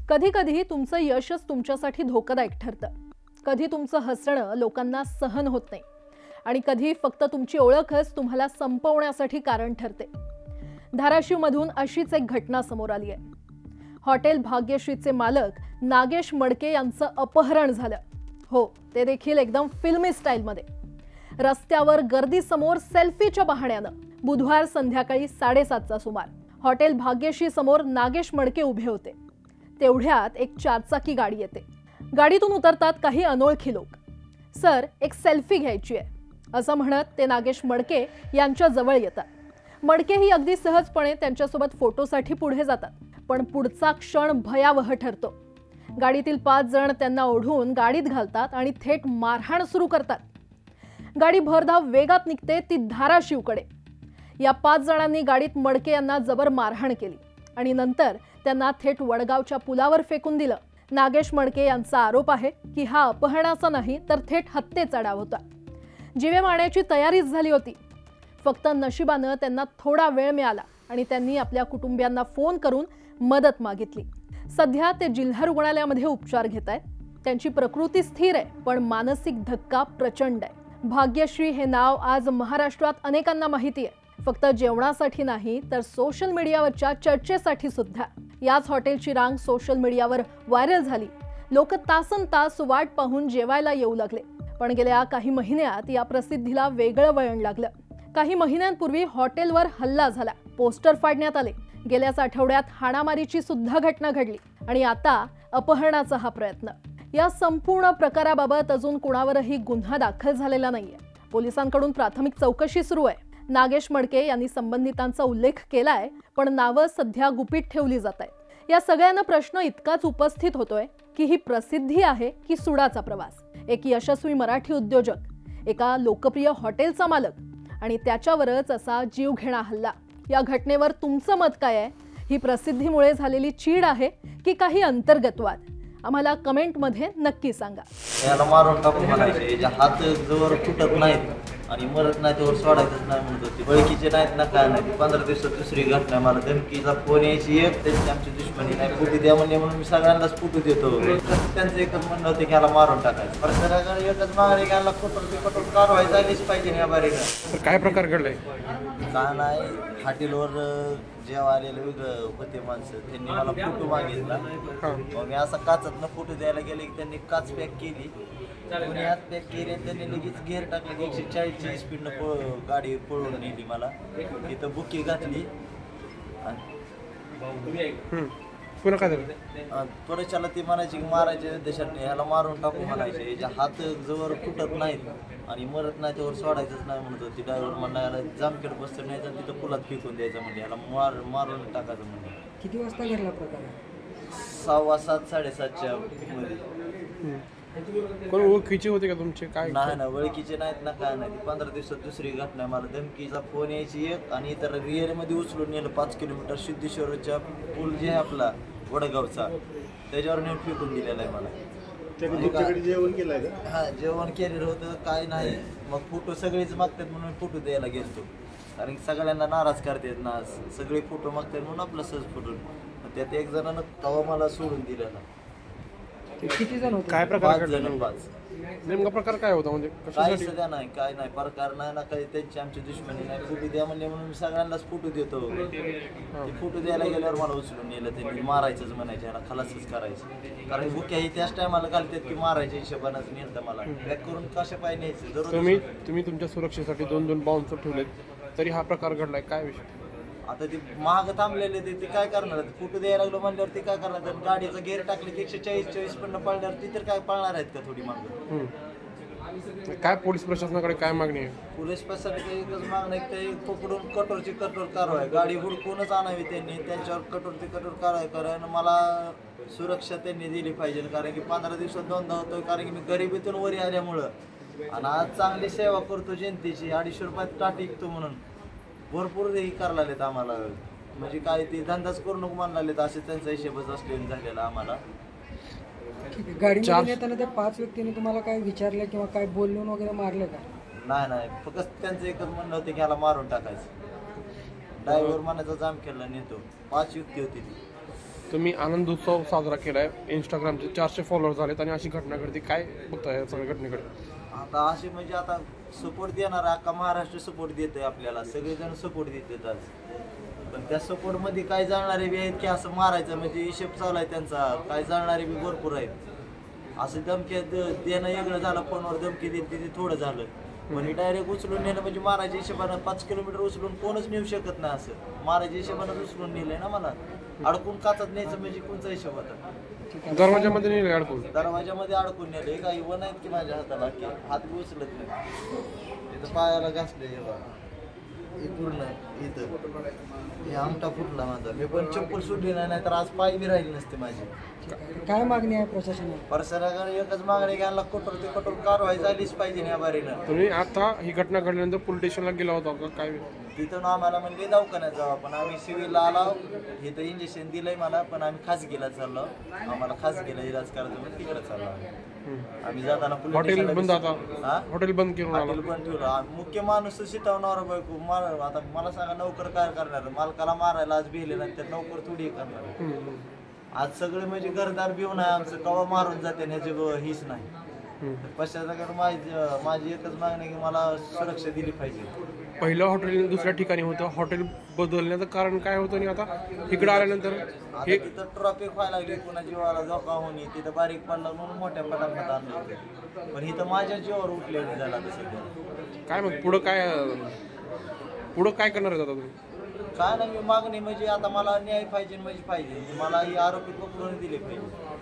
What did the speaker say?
कधी कधी तुमचं यशच तुमच्यासाठी धोकादायक ठरतं. कधी तुमचं हसणं लोकांना सहन होत नाही आणि कधी फक्त तुमची ओळखच तुम्हाला संपवण्यासाठी कारण ठरते. धाराशिवमधून अशीच एक घटना समोर आली आहे. हॉटेल भाग्यश्रीचे मालक नागेश मडके यांचं अपहरण झालं. हो, ते देखील एकदम फिल्मी स्टाईलमध्ये. रस्त्यावर गर्दीसमोर सेल्फीच्या बहाण्यानं बुधवार संध्याकाळी 7:30चा सुमार हॉटेल भाग्यश्री समोर नागेश मडके उभे होते. तेवढ्यात एक चारचाकी गाडी येते. गाडीतून उतरतात काही अनोळखी लोक. सर, एक सेल्फी घ्यायची आहे असं म्हणत ते नागेश मडके यांच्या जवळ येतात. मडकेही अगदी सहजपणे त्यांच्यासोबत फोटोसाठी पुढे जातात. पण पुढचा क्षण भयावह ठरतो. गाडीतील 5 जण त्यांना ओढून गाडीत घालतात आणि थेट मारहाण सुरू करतात. गाडी भरधाव वेगात निघते ती धाराशिवकडे. या 5 जणांनी गाडीत मडके यांना जबर मारहाण केली आणि नंतर त्यांना थेट वडगावच्या पुलावर फेकून दिलं. नागेश मडके यांचा आरोप आहे की हा अपहरणाचा नाही तर थेट हत्येचा डाव होता. जीवे मारण्याची तयारीच झाली होती. फक्त नशिबानं त्यांना थोडा वेळ मिळाला आणि त्यांनी आपल्या कुटुंबियांना फोन करून मदत मागितली. सध्या ते जिल्हा रुग्णालयामध्ये उपचार घेत आहेत. त्यांची प्रकृती स्थिर आहे, पण मानसिक धक्का प्रचंड आहे. भाग्यश्री हे नाव आज महाराष्ट्रात अनेकांना माहिती आहे. फक्त जेवणासाठी नाही तर सोशल मीडियावरच्या चर्चेसाठी सुद्धा. याच हॉटेलची रांग सोशल मीडियावर व्हायरल झाली. लोक तासनतास वाट पाहून जेवायला येऊ लागले. पण गेल्या काही महिन्यात या प्रसिद्धीला वेगळं वळण लागलं. काही महिन्यांपूर्वी हॉटेलवर हल्ला झाला, पोस्टर फाडण्यात आले. गेल्याच आठवड्यात हाणामारीची सुद्धा घटना घडली आणि आता अपहरणाचा हा प्रयत्न. या संपूर्ण प्रकाराबाबत अजून कुणावरही गुन्हा दाखल झालेला नाहीये. पोलिसांकडून प्राथमिक चौकशी सुरू आहे. नागेश मडके यांनी संबंधितांचा उल्लेख केलाय, पण नावं सध्या गुपित ठेवली जात आहेत. या सगळ्यांना प्रश्न इतकाच उपस्थित होतोय की ही प्रसिद्धी आहे की सुडाचा प्रवास. एक यशस्वी मराठी उद्योजक, एका लोकप्रिय हॉटेलचा मालक आणि त्याच्यावरच असा जीवघेणा हल्ला. या घटनेवर तुमचं मत काय आहे? ही प्रसिद्धीमुळे झालेली चीड आहे की काही अंतर्गत वाद? आम्हाला कमेंटमध्ये नक्की सांगा. याला मारून टाकून म्हणायचे, याच्या हात जवळ फुटत नाहीत आणि मरत नाही त्यावर सोडायचंच नाही म्हणत होती. ओळखीचे नाहीत ना काय नाही. 15 दिवसात दुसरी घटना. मला धमकीचा फोन यायची एक, त्यांची आमची दुश्मनी नाही, फुटू द्या म्हणले म्हणून मी सगळ्यांनाच फुटू देतो. त्यांचं एकच म्हणणं होतं की याला मारून टाकायचं. प्रत्येकाकडे एकच मागणी की याला कठोर कारवाई झालीच पाहिजे. या बारे काय प्रकार घडलाय का नाही. हॉटेलवर जेव्हा आलेले वेगळं होते माणसं, त्यांनी मला फोटो मागितला. मग मी असा काचातनं फोटो द्यायला गेले की त्यांनी काच पॅक केली. कोणी हात पॅक केली आणि त्यांनी लगेच गेअर टाकले की 140ची स्पीडनं गाडी पळवून नेली. मला इथं बुकी घातली आणि पुन्हा काय झालं? त्वरेच्याला ती म्हणायची की मारायचे देशात ह्याला मारून टाकू म्हणायचे. याच्या हात जवळ फुटत नाहीत आणि मरत नाही त्यावर सोडायचंच नाही म्हणत होती. ड्रायव्हर म्हणला याला जामखेड बसतं न्यायचं, तिथं पुलात फेकून द्यायचं म्हणजे, याला मारून टाकायचं म्हणजे. किती वाजता घडला प्रकार? 6:15 7:30च्या मध्ये. कोण ओळखीचे होते का तुमचे? काय नाही ना, ओळखीचे नाहीत ना काय नाही. 15 दिवसात दुसरी घटना. मला धमकीचा फोन यायची एक आणि इतर रिअरमध्ये उचलून नेलं 5 किलोमीटर सिद्धेश्वरच्या पूल जे आहे आपला वडगावचा, त्याच्यावर नेऊन फेकून दिलेला आहे मला. जेवण केलंय का? हा, जेवण केलेलं होतं काय नाही. मग फोटो सगळेच मागतात म्हणून फोटो द्यायला गेलतो. कारण की सगळ्यांना नाराज करतात ना, सगळे फोटो मागतात म्हणून आपलं सहज फोटो. त्यात एक जणांना तवा मला सोडून दिलेला. किती जण होते? काय प्रकार 5 जण. 5 नेमका प्रकार काय होता म्हणजे काय सध्या नाही, काय नाही प्रकार नाही ना काही. त्यांची आमची दुश्मनी नाही. फोटो द्या म्हणले म्हणून मी सगळ्यांनाच फोटो देतो. ते फोटो द्यायला गेल्यावर मला उचलून नेलं. त्यांनी मारायचंच म्हणायचे, याला खलासच करायचं. कारण बुक्याही त्याच टायमाला घालतात की मारायच्या हिशोबानंच नेलं. मला पॅक करून कशा पाय न्यायचं. तुम्ही तुमच्या सुरक्षेसाठी 2 बाउन्सर ठेवलेत, तरी हा प्रकार घडलाय. काय विषय? आता ते महाग थांबलेले ते काय करणार? फोटो द्यायला लागलो म्हणल्यावर ते काय करणार? गाडीचं गेअर टाकले की 140 पण पळणार, ती तर काय पळणार आहेत का थोडी मागं? काय पोलीस प्रशासनाकडे काय मागणी आहे? पोलीस प्रशासनाकडे एकच मागणं आहे की पकडून कठोरची कठोर कारवाई, गाडी हुडकूनच आणावी त्यांनी, त्यांच्यावर कठोरची कठोर कारवाई कारण मला सुरक्षा त्यांनी दिली पाहिजे. कारण की 15 दिवसात 2दा होतो. कारण की मी गरिबीतून वरी आल्यामुळं आणि आज चांगली सेवा करतो जनतेची. 250 रुपयात टाट विकतो म्हणून भरपूर हे करायला लागलेत आम्हाला. म्हणजे काय ते धंदाच करू नको म्हणायला लागलेत, असे त्यांचा हिशेबच असलेला झालेला आम्हाला. गाडीमध्ये येताना त्या 5 व्यक्तींनी तुम्हाला काय विचारलं किंवा काय बोलून वगैरे मारलं का? नाही, फक्त त्यांचं एकच म्हणणं होतं की याला मारून टाकायचं. ड्रायव्हर म्हणायचा जाम केला नेतो. 5 व्यक्ती होती ती. तुम्ही आनंद उत्सव साजरा केलाय, इंस्टाग्रामचे 400 फॉलोअर झालेत आणि अशी घटना घडते, काय बघताय या सगळ्या घटनेकडे? आता असे म्हणजे आता सपोर्ट देणार अख्खा महाराष्ट्र सपोर्ट देतोय आपल्याला, सगळेजण सपोर्ट देतात आज. पण त्या सपोर्ट मध्ये काय जाणारे बी आहेत की असं मारायचं म्हणजे हिशेब चालू आहे त्यांचा, काय जाणारे बी भरपूर आहेत. असं धमकी देणं वेगळं झालं, फोनवर धमकी देत ते थोडं झालं, पण डायरेक्ट उचलून नेलं म्हणजे मारायच्या हिशोबानं 5 किलोमीटर उचलून कोणच नेऊ शकत नाही. असं मारायच्या हिशोबानं उचलून नेलंय ना मला, अडकून काचत न्यायचं म्हणजे कोणचा हिशोब होता? दरवाजामध्ये नेले अडकून? दरवाजामध्ये अडकून नेले. काही वन आहेत की माझ्या हाताला की हात बी उचलत नाही. इथं पायाला घासले हे पूर्ण, इथं हे आमटा फुटला माझा. मी पण चप्पल सुटली नाही तर आज पाय बी राहिली नसते माझी. काय मागणी आहे प्रशासनाला? परसराकडे एकच मागणी घ्यायला, कठोर ते कठोर कारवाई झालीच पाहिजे या बारीनं. तुम्ही आता ही घटना घडल्यानंतर पोलीस स्टेशनला गेला होता का काय? तिथून आम्हाला म्हणजे दवाखान्यात जाऊ, पण आम्ही सिव्हिलला आलो, इथं इंजेक्शन दिलंय मला, पण आम्ही खासगीला चाललो. आम्हाला खासगीला इलाज करायचं पण तिकडे चाललो आम्ही. जाताना हॉटेल बंद, आता हा? हॉटेल बंद केलं हॉटेल पण ठेवलं. मुख्य माणूस शिटवणार बायको मार. आता मला सांगा नोकर काय करणार? मालकाला मारायला आज भिले नंतर नोकर थोडी करणार. आज सगळे म्हणजे घरदार भिवून आहे आमचं, कवा मारून जाते ह्याची हीच नाही. पश्चात माझी एकच मागणी आहे की मला सुरक्षा दिली पाहिजे. पहिलं हॉटेल दुसऱ्या ठिकाणी होतं, हॉटेल बदलण्याचं कारण काय होतं आणि आता इकडे आल्यानंतर आता तिथं ट्रॉफिक व्हायला लागली, पुन्हा जीवाला धोका होणे, तिथं बारीक पडला म्हणून मोठ्या पटापट आणलं होतं. पण इथं माझ्या जीवावर उठलेलं झाला तसं. काय मग पुढं काय करणार आहे आता तुम्ही? काय नाही, मी मागणी म्हणजे आता मला न्याय पाहिजे म्हणजे पाहिजे, मला ही आरोपी पकडून दिले पाहिजे.